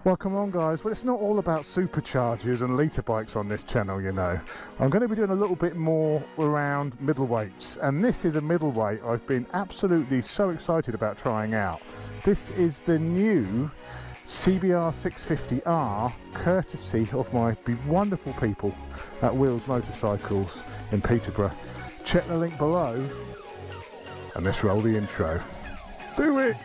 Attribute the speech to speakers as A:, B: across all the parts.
A: Well, come on guys, well it's not all about superchargers and litre bikes on this channel, you know. I'm going to be doing a little bit more around middleweights, and this is a middleweight I've been absolutely so excited about trying out. This is the new CBR650R, courtesy of my wonderful people at Wheels Motorcycles in Peterborough. Check the link below, and let's roll the intro. Do it!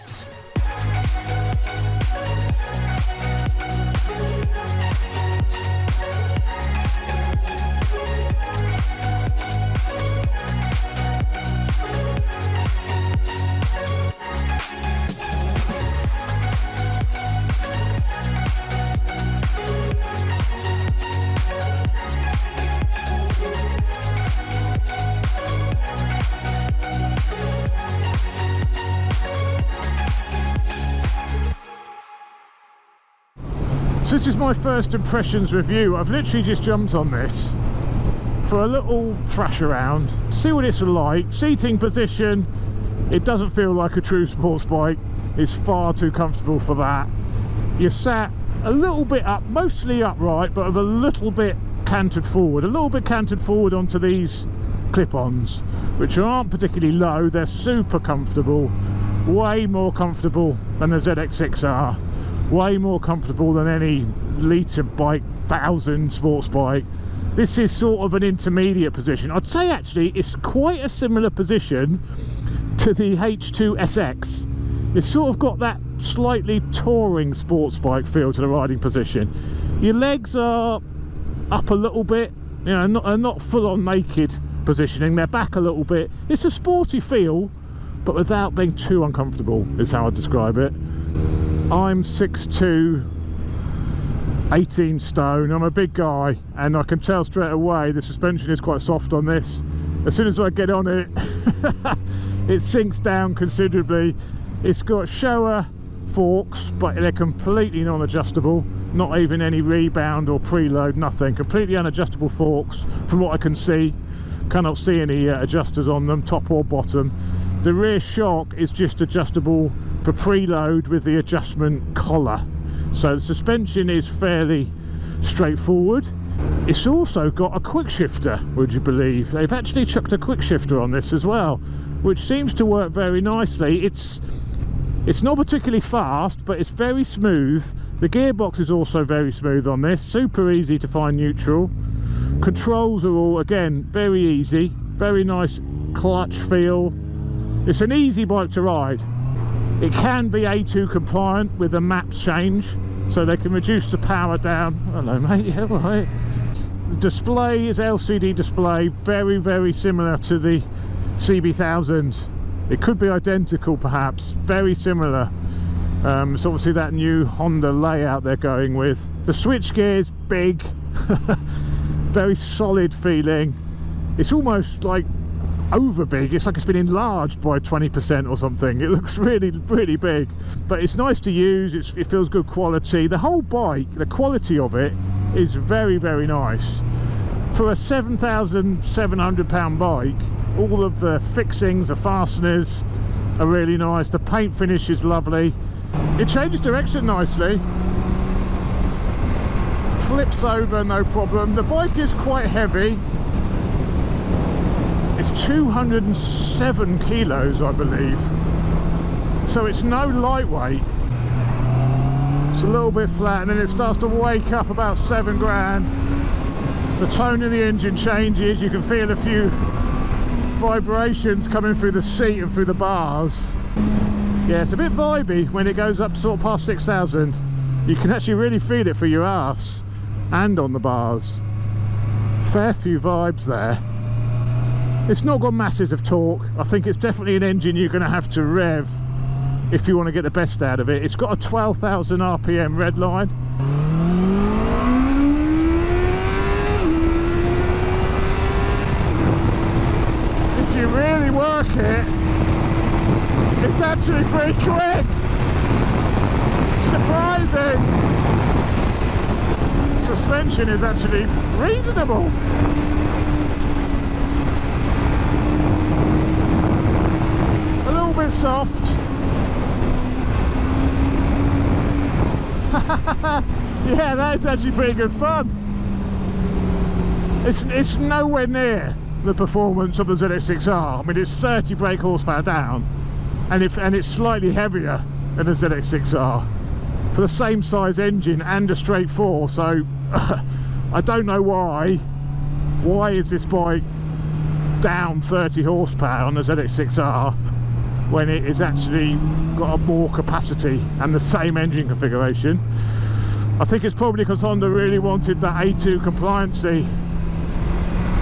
A: So this is my first impressions review. I've literally just jumped on this for a little thrash around, see what it's like. Seating position, it doesn't feel like a true sports bike. It's far too comfortable for that. You're sat a little bit up, mostly upright, but a little bit cantered forward. Onto these clip-ons, which aren't particularly low. They're super comfortable, way more comfortable than the ZX6R. Way more comfortable than any litre bike, 1000 sports bike. This is sort of an intermediate position. I'd say actually it's quite a similar position to the H2SX. It's sort of got that slightly touring sports bike feel to the riding position. Your legs are up a little bit, you know, not full on naked positioning. They're back a little bit. It's a sporty feel, but without being too uncomfortable is how I'd describe it. I'm 6'2", 18 stone. I'm a big guy, and I can tell straight away the suspension is quite soft on this. As soon as I get on it, it sinks down considerably. It's got Showa forks, but they're completely non-adjustable. Not even any rebound or preload, nothing. Completely unadjustable forks from what I can see. Cannot see any adjusters on them, top or bottom. The rear shock is just adjustable for preload with the adjustment collar. So the suspension is fairly straightforward. It's also got a quick shifter, would you believe? They've actually chucked a quick shifter on this as well, which seems to work very nicely. It's not particularly fast, but it's very smooth. The gearbox is also very smooth on this, super easy to find neutral. Controls are all, again, very easy, very nice clutch feel. It's an easy bike to ride. It can be A2 compliant with a maps change, so they can reduce the power down. Hello mate, yeah, all right. The display is LCD display, very, very similar to the CB1000. It could be identical perhaps, very similar. It's obviously that new Honda layout they're going with. The switchgear is big, very solid feeling. It's almost like over big. It's like it's been enlarged by 20% or something. It looks really, really big, but it's nice to use. It feels good quality. The whole bike, the quality of it is very, very nice. For a £7,700 bike, all of the fixings, the fasteners are really nice. The paint finish is lovely. It changes direction nicely. Flips over no problem. The bike is quite heavy. It's 207 kilos, I believe. So it's no lightweight. It's a little bit flat, and then it starts to wake up about 7 grand. The tone of the engine changes. You can feel a few vibrations coming through the seat and through the bars. Yeah, it's a bit vibey when it goes up sort of past 6,000. You can actually really feel it for your ass and on the bars. Fair few vibes there. It's not got masses of torque. I think it's definitely an engine you're going to have to rev if you want to get the best out of it. It's got a 12,000 RPM red line. If you really work it, it's actually pretty quick. Surprising. Suspension is actually reasonable. A little bit soft. Yeah, that is actually pretty good fun. It's nowhere near the performance of the ZX6R. I mean, it's 30 brake horsepower down, and it's slightly heavier than the ZX6R for the same size engine and a straight 4. So I don't know why is this bike down 30 horsepower on the ZX6R when it is actually got a more capacity and the same engine configuration. I think it's probably because Honda really wanted that A2 compliancy,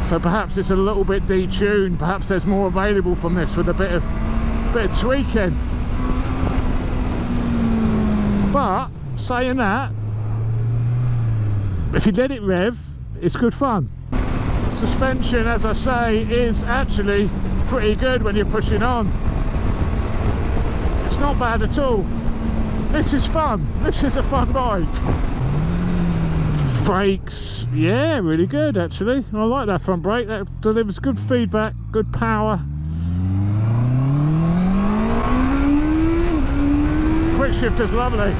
A: so perhaps it's a little bit detuned. Perhaps there's more available from this with a bit of tweaking. But saying that, if you let it rev, it's good fun. Suspension, as I say, is actually pretty good when you're pushing on. It's not bad at all. This is fun. This is a fun bike. Brakes, yeah, really good actually. I like that front brake. That delivers good feedback, good power. Quick shifter's lovely.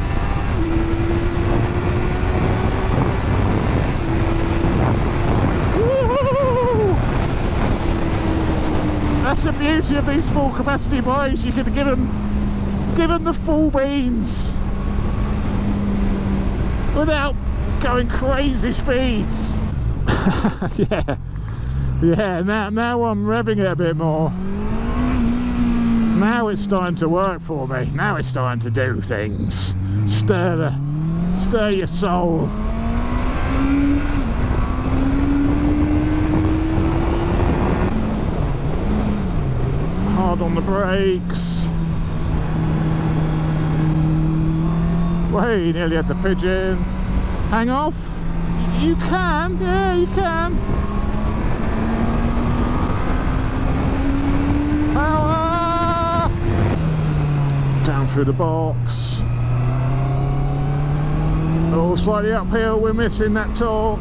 A: That's the beauty of these small capacity bikes. You can give them the full beans without going crazy speeds. yeah, now I'm revving it a bit more. Now it's starting to work for me. Now it's starting to do things. Stir your soul. Hard on the brakes. Way nearly had the pigeon. Hang off. You can, yeah, you can. Power. Down through the box. Oh, slightly uphill. We're missing that torque.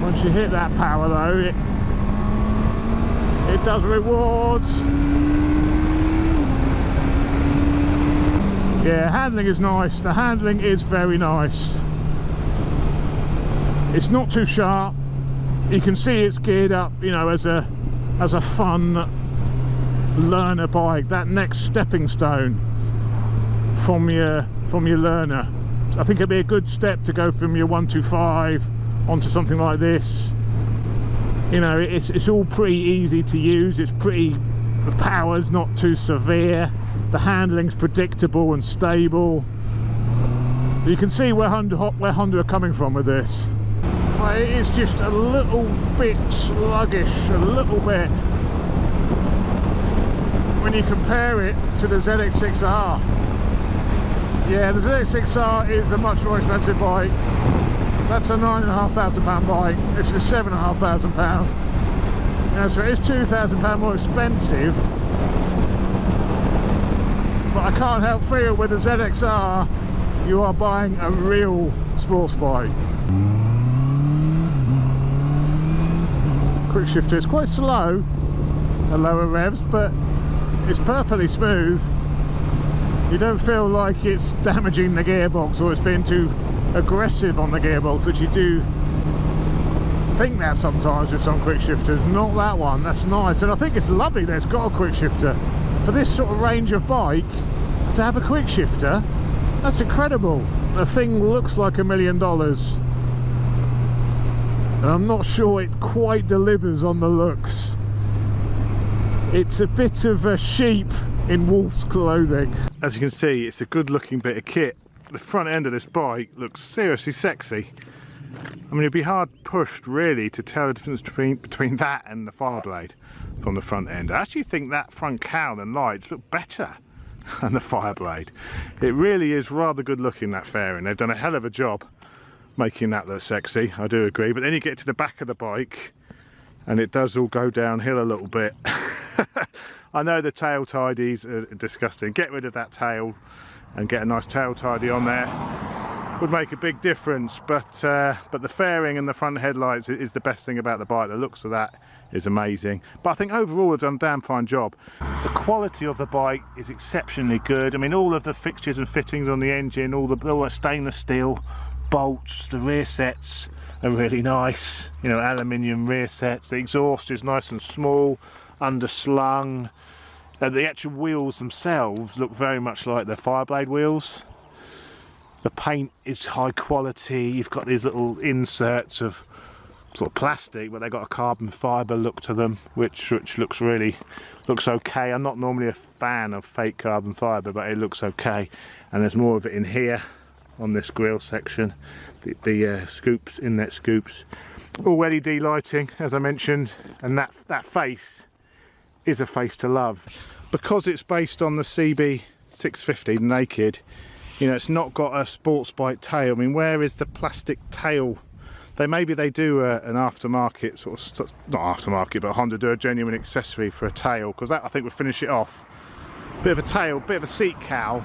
A: Once you hit that power, though, it does rewards. Yeah, handling is nice. The handling is very nice. It's not too sharp. You can see it's geared up, you know, as a fun learner bike. That next stepping stone from your learner. I think it'd be a good step to go from your 125 onto something like this. You know, it's all pretty easy to use. The power's not too severe. The handling's predictable and stable. You can see where Honda are coming from with this. But it is just a little bit sluggish, a little bit, when you compare it to the ZX6R. Yeah, the ZX6R is a much more expensive bike. That's a £9,500 bike. This is £7,500. Now, so it is £2,000 more expensive. But I can't help feel with the ZXR you are buying a real sports bike. Quick shifter is quite slow at lower revs, but it's perfectly smooth. You don't feel like it's damaging the gearbox or it's being too aggressive on the gearbox, which you do think that sometimes with some quick shifters. Not that one. That's nice, and I think it's lovely that it's got a quick shifter. For this sort of range of bike, to have a quick shifter, that's incredible. The thing looks like $1 million, and I'm not sure it quite delivers on the looks. It's a bit of a sheep in wolf's clothing. As you can see, it's a good looking bit of kit. The front end of this bike looks seriously sexy. I mean, it'd be hard pushed really to tell the difference between that and the Fireblade from the front end. I actually think that front cowl and lights look better than the Fireblade. It really is rather good looking, that fairing. They've done a hell of a job making that look sexy, I do agree. But then you get to the back of the bike and it does all go downhill a little bit. I know the tail tidies are disgusting. Get rid of that tail and get a nice tail tidy on there. would make a big difference, but the fairing and the front headlights is the best thing about the bike. The looks of that is amazing, but I think overall they've done a damn fine job. The quality of the bike is exceptionally good. I mean, all of the fixtures and fittings on the engine, all the stainless steel bolts, the rear sets are really nice, you know, aluminium rear sets. The exhaust is nice and small, underslung. The actual wheels themselves look very much like the Fireblade wheels. The paint is high quality. You've got these little inserts of sort of plastic, but they've got a carbon fibre look to them, which looks okay. I'm not normally a fan of fake carbon fibre, but it looks okay. And there's more of it in here on this grille section. The scoops, inlet scoops, all LED lighting, as I mentioned, and that face is a face to love. Because it's based on the CB650 naked, you know, it's not got a sports bike tail. I mean, where is the plastic tail? Maybe they do an aftermarket sort of, not aftermarket, but Honda do a genuine accessory for a tail, because that I think would finish it off. Bit of a tail, bit of a seat cowl,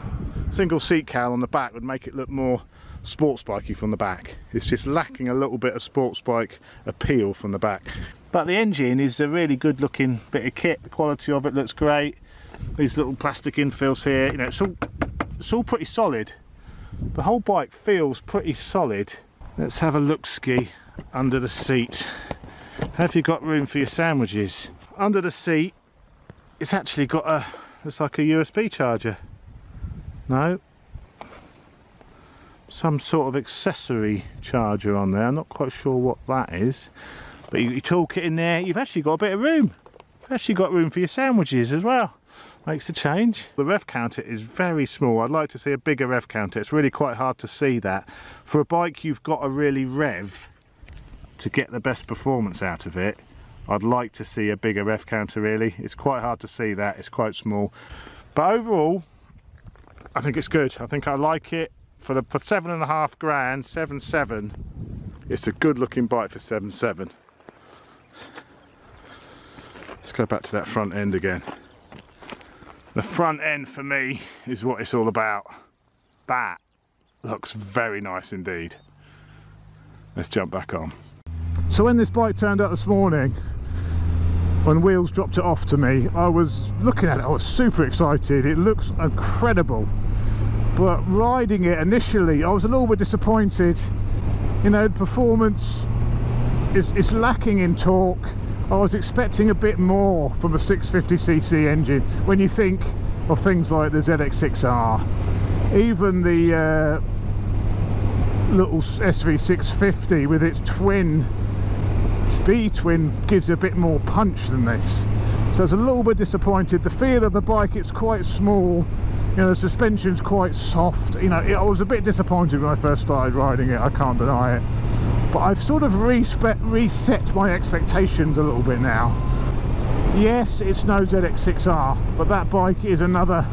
A: single seat cowl on the back would make it look more sports bikey from the back. It's just lacking a little bit of sports bike appeal from the back. But the engine is a really good looking bit of kit. The quality of it looks great. These little plastic infills here, you know, it's all pretty solid. The whole bike feels pretty solid. Let's have a look-ski under the seat. Have you got room for your sandwiches? Under the seat, it's actually got it's like a USB charger. No, some sort of accessory charger on there. I'm not quite sure what that is, but you talk it in there, you've actually got a bit of room. You've actually got room for your sandwiches as well. Makes a change. The rev counter is very small. I'd like to see a bigger rev counter. It's really quite hard to see that. For a bike you've got to really rev to get the best performance out of it. I'd like to see a bigger rev counter really. It's quite hard to see that, it's quite small. But overall, I think it's good. I think I like it. For 7.5 grand, 7.7, it's a good looking bike for 7.7. Let's go back to that front end again. The front end for me is what it's all about. That looks very nice indeed. Let's jump back on. So when this bike turned up this morning, when Wheels dropped it off to me, I was looking at it, I was super excited. It looks incredible. But riding it initially, I was a little bit disappointed. You know, performance is lacking in torque. I was expecting a bit more from a 650cc engine when you think of things like the ZX6R. Even the little SV650 with its V-twin gives a bit more punch than this. So I was a little bit disappointed. The feel of the bike, it's quite small. You know, the suspension's quite soft. You know, I was a bit disappointed when I first started riding it, I can't deny it. But I've sort of reset my expectations a little bit now. Yes, it's no ZX6R, but that bike is another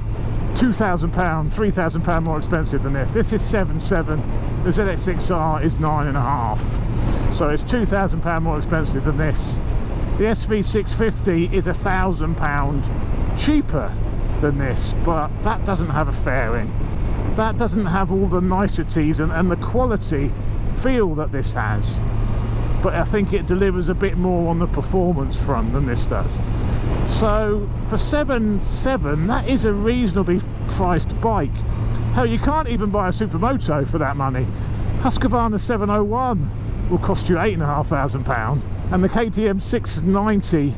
A: £2,000, £3,000 more expensive than this. This is 7.7, the ZX6R is 9.5. So it's £2,000 more expensive than this. The SV650 is £1,000 cheaper than this, but that doesn't have a fairing. That doesn't have all the niceties and the quality feel that this has, but I think it delivers a bit more on the performance front than this does. So for 7.7, that is a reasonably priced bike. Hell, you can't even buy a Supermoto for that money. Husqvarna 701 will cost you £8,500, and the KTM 690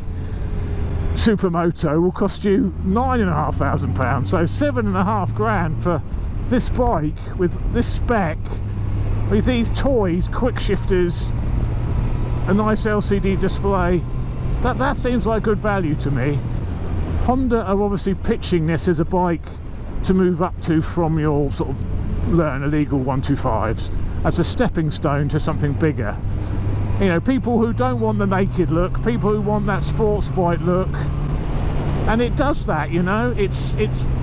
A: Supermoto will cost you £9,500. So 7.5 grand for this bike with this spec, with these toys, quick shifters, a nice LCD display. That seems like good value to me. Honda are obviously pitching this as a bike to move up to from your sort of learn illegal 125s as a stepping stone to something bigger. You know, people who don't want the naked look, people who want that sports bike look, and it does that. You know, it's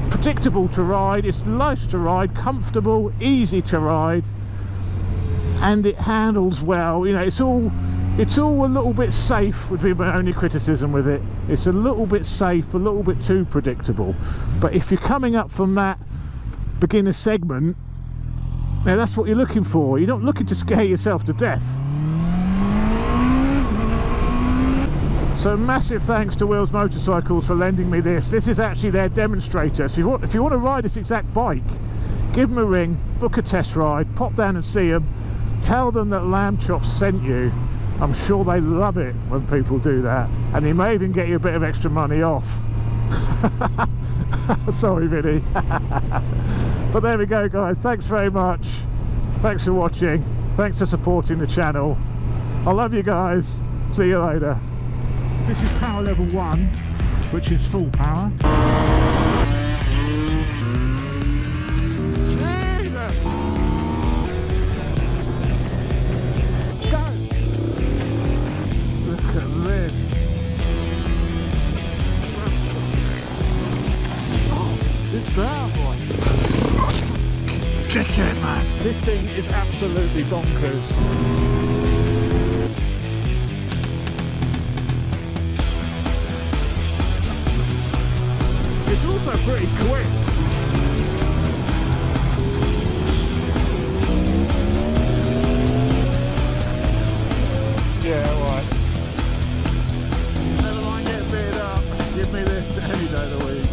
A: predictable to ride, it's nice to ride, comfortable, easy to ride, and it handles well. You know, it's all a little bit safe, would be my only criticism with it. It's a little bit safe, a little bit too predictable. But if you're coming up from that beginner segment, Now that's what you're looking for. You're not looking to scare yourself to death. So massive thanks to Wheels Motorcycles for lending me this. This is actually their demonstrator. So if you want to ride this exact bike, give them a ring, book a test ride, pop down and see them, tell them that Lamb Chops sent you. I'm sure they love it when people do that, and they may even get you a bit of extra money off. Sorry Vinny. But there we go guys, thanks very much, thanks for watching, thanks for supporting the channel. I love you guys, see you later. This is power level 1, which is full power. Jesus! Go! Look at this. Oh, it's there, boy. Check it, man. This thing is absolutely bonkers. It's also pretty quick. Yeah, alright. Never mind getting beat up. Give me this any day of the week.